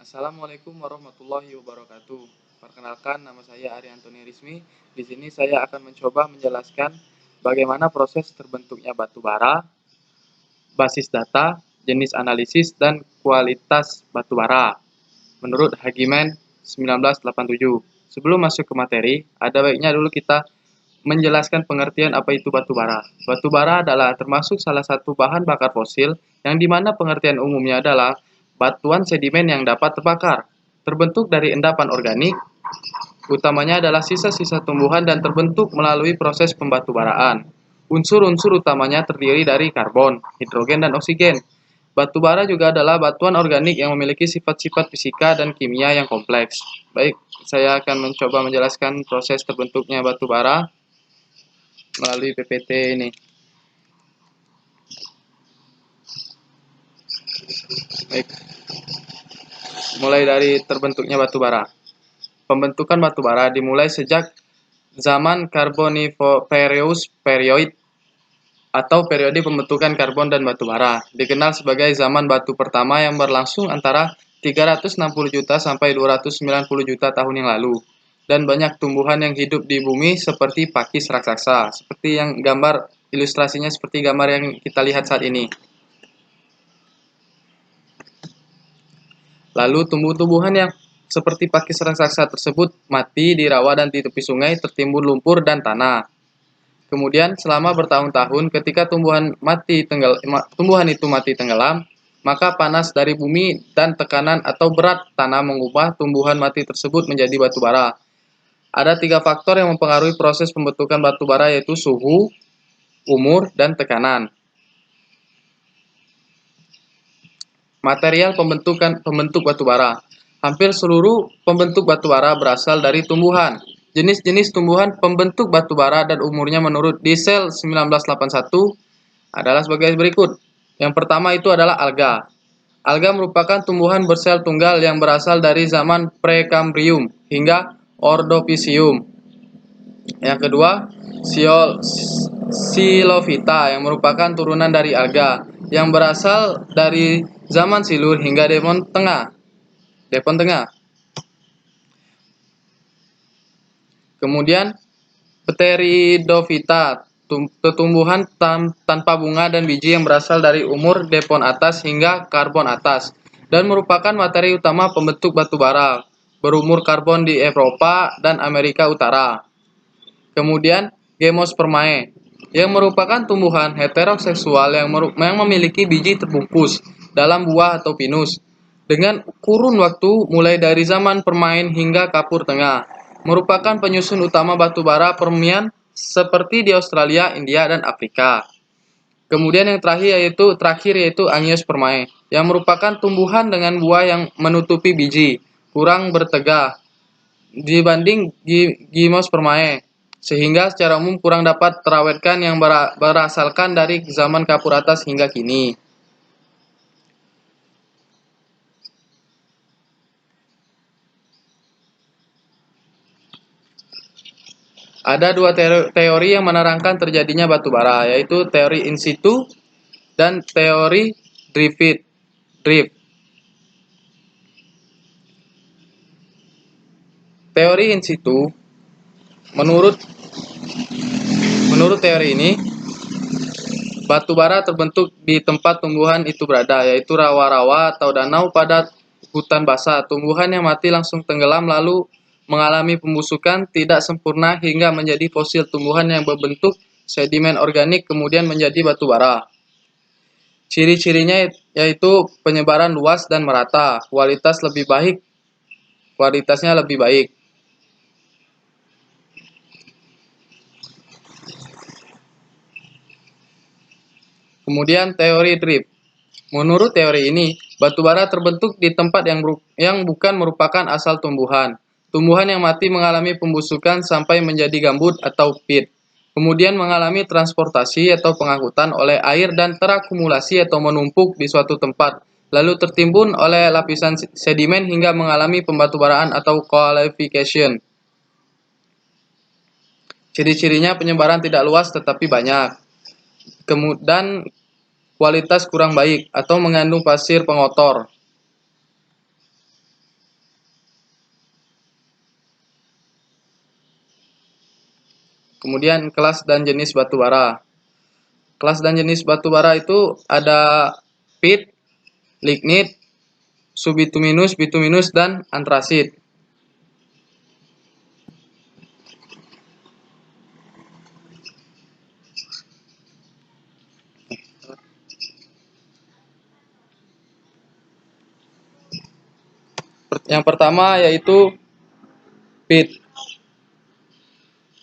Assalamualaikum warahmatullahi wabarakatuh. Perkenalkan, nama saya Ari Antoni Rismi. Di sini saya akan mencoba menjelaskan bagaimana proses terbentuknya batu bara, basis data, jenis analisis, dan kualitas batu bara menurut Hagimen 1987. Sebelum masuk ke materi, ada baiknya dulu kita menjelaskan pengertian apa itu batu bara. Batu bara adalah termasuk salah satu bahan bakar fosil yang dimana pengertian umumnya adalah batuan sedimen yang dapat terbakar, terbentuk dari endapan organik, utamanya adalah sisa-sisa tumbuhan dan terbentuk melalui proses pembatubaraan. Unsur-unsur utamanya terdiri dari karbon, hidrogen, dan oksigen. Batu bara juga adalah batuan organik yang memiliki sifat-sifat fisika dan kimia yang kompleks. Baik, saya akan mencoba menjelaskan proses terbentuknya batu bara melalui PPT ini. Baik, mulai dari terbentuknya batu bara. Pembentukan batu bara dimulai sejak zaman Carboniferous Period atau periode pembentukan karbon dan batu bara. Dikenal sebagai zaman batu pertama yang berlangsung antara 360 juta sampai 290 juta tahun yang lalu. Dan banyak tumbuhan yang hidup di bumi seperti pakis raksasa, seperti yang gambar ilustrasinya seperti gambar yang kita lihat saat ini. Lalu tumbuh-tumbuhan yang seperti pakis raksasa tersebut mati di rawa dan di tepi sungai tertimbun lumpur dan tanah. Kemudian selama bertahun-tahun ketika tumbuhan itu mati tenggelam, maka panas dari bumi dan tekanan atau berat tanah mengubah tumbuhan mati tersebut menjadi batu bara. Ada 3 faktor yang mempengaruhi proses pembentukan batu bara, yaitu suhu, umur, dan tekanan. Material pembentuk batu bara. Hampir seluruh pembentuk batu bara berasal dari tumbuhan. Jenis-jenis tumbuhan pembentuk batu bara dan umurnya menurut Diesel 1981 adalah sebagai berikut. Yang pertama itu adalah alga. Alga merupakan tumbuhan bersel tunggal yang berasal dari zaman Prekambrium hingga Ordovisium. Yang kedua, Xylophyta yang merupakan turunan dari alga yang berasal dari zaman Silur hingga Devon Tengah. Kemudian Pteridophyta, tumbuhan tanpa bunga dan biji yang berasal dari umur Devon atas hingga Karbon atas dan merupakan materi utama pembentuk batu bara berumur karbon di Eropa dan Amerika Utara. Kemudian Gymnospermae yang merupakan tumbuhan heteroseksual yang memiliki biji terbungkus dalam buah atau pinus dengan kurun waktu mulai dari zaman Permain hingga Kapur Tengah, merupakan penyusun utama batu bara Permian seperti di Australia, India, dan Afrika. Kemudian yang terakhir yaitu Angiospermae yang merupakan tumbuhan dengan buah yang menutupi biji, kurang bertegah dibanding Gymnospermae, sehingga secara umum kurang dapat terawetkan yang berasalkan dari zaman Kapur atas hingga kini. Ada 2 teori yang menerangkan terjadinya batu bara, yaitu teori in situ dan teori drift. Teori in situ, menurut teori ini, batu bara terbentuk di tempat tumbuhan itu berada, yaitu rawa-rawa atau danau padat hutan basah. Tumbuhan yang mati langsung tenggelam lalu mengalami pembusukan tidak sempurna hingga menjadi fosil tumbuhan yang berbentuk sedimen organik kemudian menjadi batu bara. Ciri-cirinya yaitu penyebaran luas dan merata, kualitasnya lebih baik. Kemudian teori drift. Menurut teori ini, batu bara terbentuk di tempat yang bukan merupakan asal tumbuhan. Tumbuhan yang mati mengalami pembusukan sampai menjadi gambut atau pit. Kemudian mengalami transportasi atau pengangkutan oleh air dan terakumulasi atau menumpuk di suatu tempat. Lalu tertimbun oleh lapisan sedimen hingga mengalami pembatubaraan atau qualification. Ciri-cirinya penyebaran tidak luas tetapi banyak. Kemudian kualitas kurang baik atau mengandung pasir pengotor. Kemudian kelas dan jenis batu bara. Kelas dan jenis batu bara itu ada pit, lignit, subbituminus, bituminus, dan antrasit. Yang pertama yaitu pit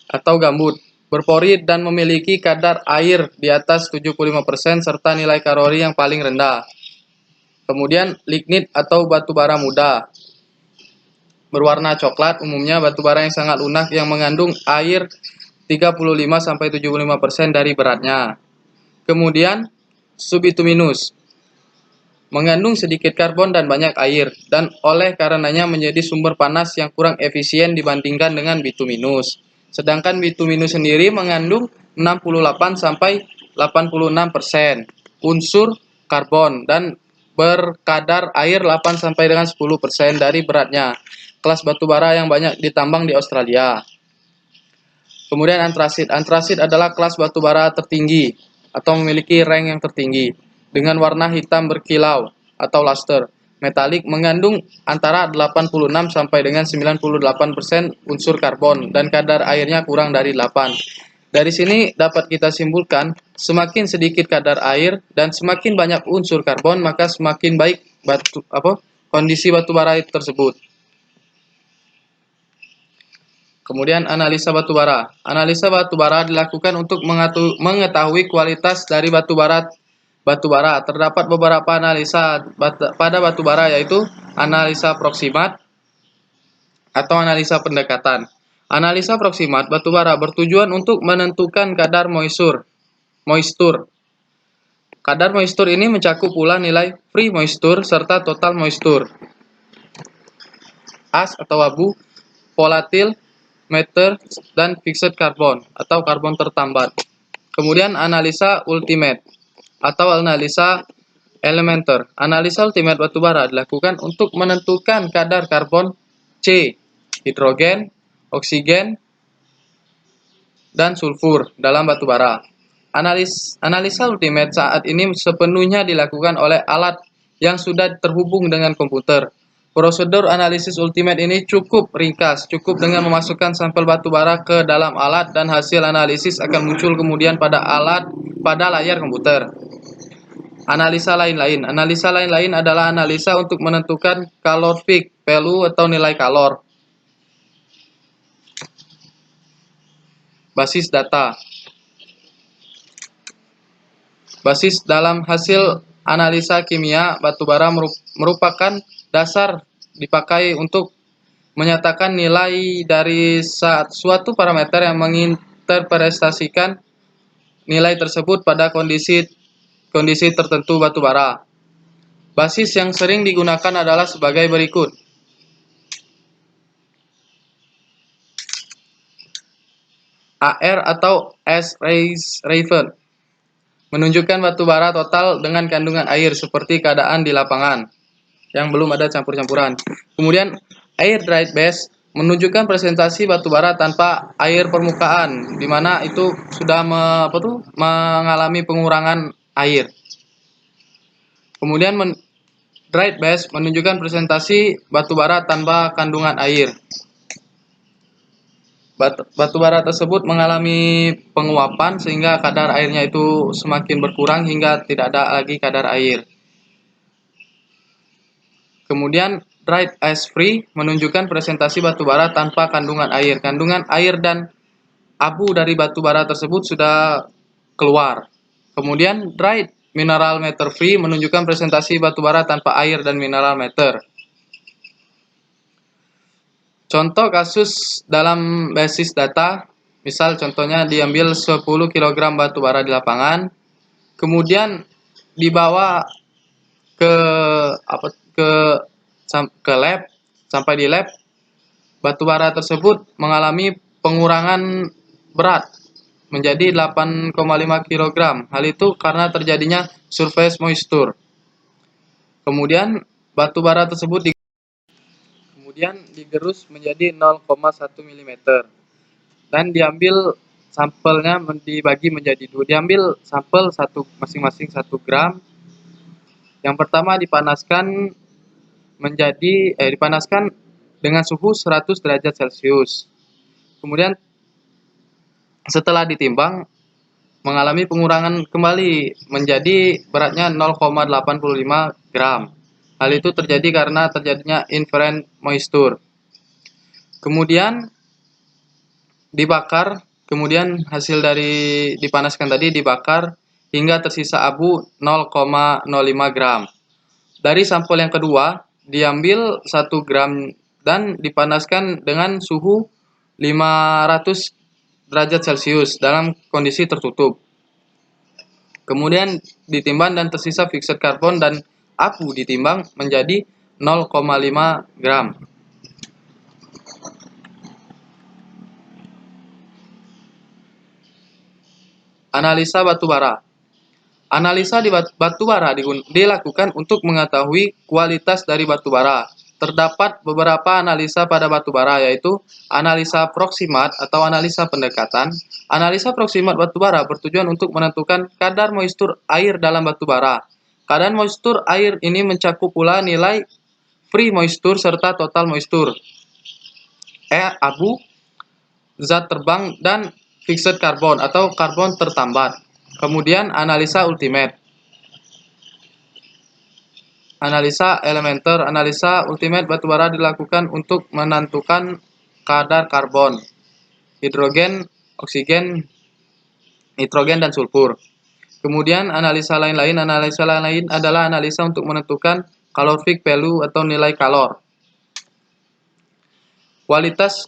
atau gambut, berpori dan memiliki kadar air di atas 75% serta nilai kalori yang paling rendah. Kemudian lignit atau batu bara muda, berwarna coklat, umumnya batu bara yang sangat lunak yang mengandung air 35-75% dari beratnya. Kemudian subbituminus, mengandung sedikit karbon dan banyak air, dan oleh karenanya menjadi sumber panas yang kurang efisien dibandingkan dengan bituminus. Sedangkan bituminus sendiri mengandung 68-86% unsur karbon dan berkadar air 8-10% dari beratnya. Kelas batu bara yang banyak ditambang di Australia. Kemudian antrasit. Antrasit adalah kelas batu bara tertinggi atau memiliki rank yang tertinggi dengan warna hitam berkilau atau luster metalik, mengandung antara 86 sampai dengan 98% unsur karbon dan kadar airnya kurang dari 8. Dari sini dapat kita simpulkan, semakin sedikit kadar air dan semakin banyak unsur karbon, maka semakin baik kondisi batu bara tersebut. Kemudian analisa batu bara. Analisa batu bara dilakukan untuk mengetahui kualitas dari batu bara. Terdapat beberapa analisa pada batu bara, yaitu analisa proksimat atau analisa pendekatan. Analisa proksimat batu bara bertujuan untuk menentukan kadar moisture. Kadar moisture ini mencakup pula nilai free moisture serta total moisture, as atau abu, volatil, matter, dan fixed carbon atau karbon tertambat. Kemudian analisa ultimate atau analisa elementer. Analisa ultimate batu bara dilakukan untuk menentukan kadar karbon C, hidrogen, oksigen, dan sulfur dalam batu bara. Analisa ultimate saat ini sepenuhnya dilakukan oleh alat yang sudah terhubung dengan komputer. Prosedur analisis ultimate ini cukup ringkas, cukup dengan memasukkan sampel batu bara ke dalam alat dan hasil analisis akan muncul kemudian pada layar komputer. Analisa lain-lain adalah analisa untuk menentukan calorific value atau nilai kalor. Basis data. Basis dalam hasil analisa kimia batu bara merupakan dasar dipakai untuk menyatakan nilai dari suatu parameter yang menginterpretasikan nilai tersebut pada kondisi tertentu batu bara. Basis yang sering digunakan adalah sebagai berikut. AR atau S-Raven menunjukkan batu bara total dengan kandungan air seperti keadaan di lapangan yang belum ada campur-campuran. Kemudian air dried base menunjukkan presentasi batu bara tanpa air permukaan, di mana itu sudah mengalami pengurangan air. Kemudian dried base menunjukkan presentasi batu bara tanpa kandungan air. Batu bara tersebut mengalami penguapan sehingga kadar airnya itu semakin berkurang hingga tidak ada lagi kadar air. Kemudian dried as free menunjukkan presentasi batu bara tanpa kandungan air. Kandungan air dan abu dari batu bara tersebut sudah keluar. Kemudian dried mineral matter free menunjukkan presentasi batu bara tanpa air dan mineral matter. Contoh kasus dalam basis data, misal contohnya diambil 10 kg batu bara di lapangan, kemudian dibawa ke lab, sampai di lab, batu bara tersebut mengalami pengurangan berat menjadi 8,5 kg. Hal itu karena terjadinya surface moisture. Kemudian batu bara tersebut digerus menjadi 0,1 mm dan diambil sampelnya dibagi menjadi dua. Diambil sampel masing-masing 1 gram. Yang pertama dipanaskan dengan suhu 100 derajat Celcius. Kemudian setelah ditimbang mengalami pengurangan kembali menjadi beratnya 0,85 gram. Hal itu terjadi karena terjadinya inherent moisture. Kemudian dibakar, kemudian hasil dari dipanaskan tadi dibakar hingga tersisa abu 0,05 gram. Dari sampel yang kedua diambil 1 gram dan dipanaskan dengan suhu 500 derajat Celcius dalam kondisi tertutup. Kemudian ditimbang dan tersisa fixed karbon dan abu ditimbang menjadi 0,5 gram. Analisa batubara. Analisa di batubara dilakukan untuk mengetahui kualitas dari batubara. Terdapat beberapa analisa pada batubara, yaitu analisa proksimat atau analisa pendekatan. Analisa proksimat batubara bertujuan untuk menentukan kadar moistur air dalam batubara. Kadar moistur air ini mencakup pula nilai free moisture serta total moisture, abu, zat terbang, dan fixed karbon atau karbon tertambat. Kemudian analisa ultimate. Analisa elementer. Analisa ultimate batubara dilakukan untuk menentukan kadar karbon, hidrogen, oksigen, nitrogen, dan sulfur. Kemudian analisa lain adalah analisa untuk menentukan calorific value atau nilai kalor. Kualitas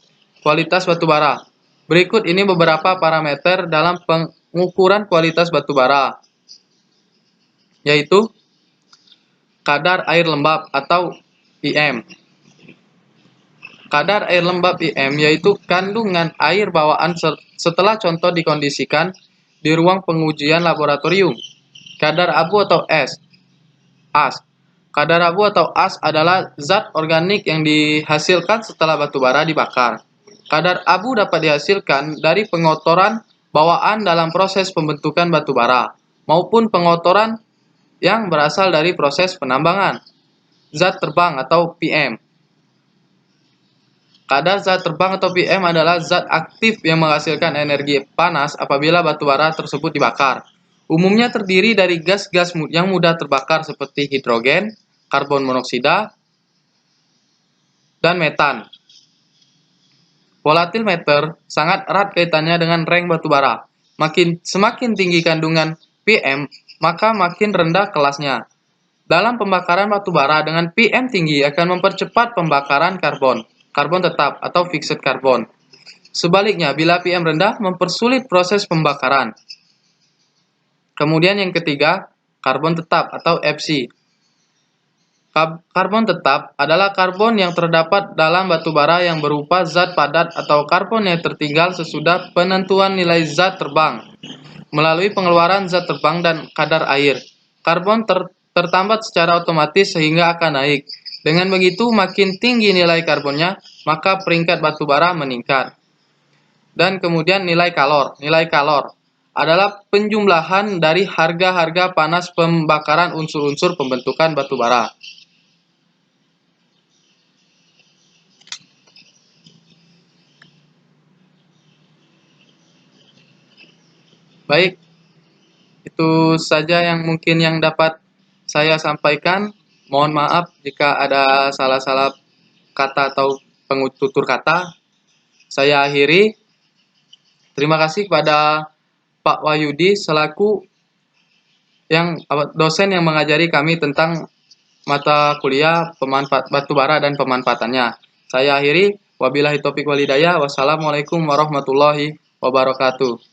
batubara. Berikut ini beberapa parameter dalam pengukuran kualitas batubara, yaitu kadar air lembab atau IM. Kadar air lembab IM yaitu kandungan air bawaan setelah contoh dikondisikan di ruang pengujian laboratorium. Kadar abu atau as. Kadar abu atau as adalah zat organik yang dihasilkan setelah batubara dibakar. Kadar abu dapat dihasilkan dari pengotoran bawaan dalam proses pembentukan batubara maupun pengotoran yang berasal dari proses penambangan. Zat terbang atau PM. Kadar zat terbang atau PM adalah zat aktif yang menghasilkan energi panas apabila batubara tersebut dibakar. Umumnya terdiri dari gas-gas yang mudah terbakar seperti hidrogen, karbon monoksida, dan metan. Volatil matter sangat erat kaitannya dengan rank batubara. Semakin tinggi kandungan PM, maka makin rendah kelasnya. Dalam pembakaran batubara dengan PM tinggi akan mempercepat pembakaran karbon tetap atau fixed karbon. Sebaliknya, bila PM rendah mempersulit proses pembakaran. Kemudian yang ketiga, karbon tetap atau FC. Karbon tetap adalah karbon yang terdapat dalam batubara yang berupa zat padat atau karbon yang tertinggal sesudah penentuan nilai zat terbang melalui pengeluaran zat terbang dan kadar air. Karbon tertambat secara otomatis sehingga akan naik. Dengan begitu, makin tinggi nilai karbonnya, maka peringkat batubara meningkat. Dan kemudian nilai kalor. Nilai kalor adalah penjumlahan dari harga-harga panas pembakaran unsur-unsur pembentukan batubara. Baik, itu saja yang mungkin yang dapat saya sampaikan. Mohon maaf jika ada salah-salah kata atau pengututur kata. Saya akhiri. Terima kasih kepada Pak Wahyudi selaku dosen yang mengajari kami tentang mata kuliah batubara dan pemanfaatannya. Saya akhiri. Wabillahi taufiq walhidayah. Wassalamualaikum warahmatullahi wabarakatuh.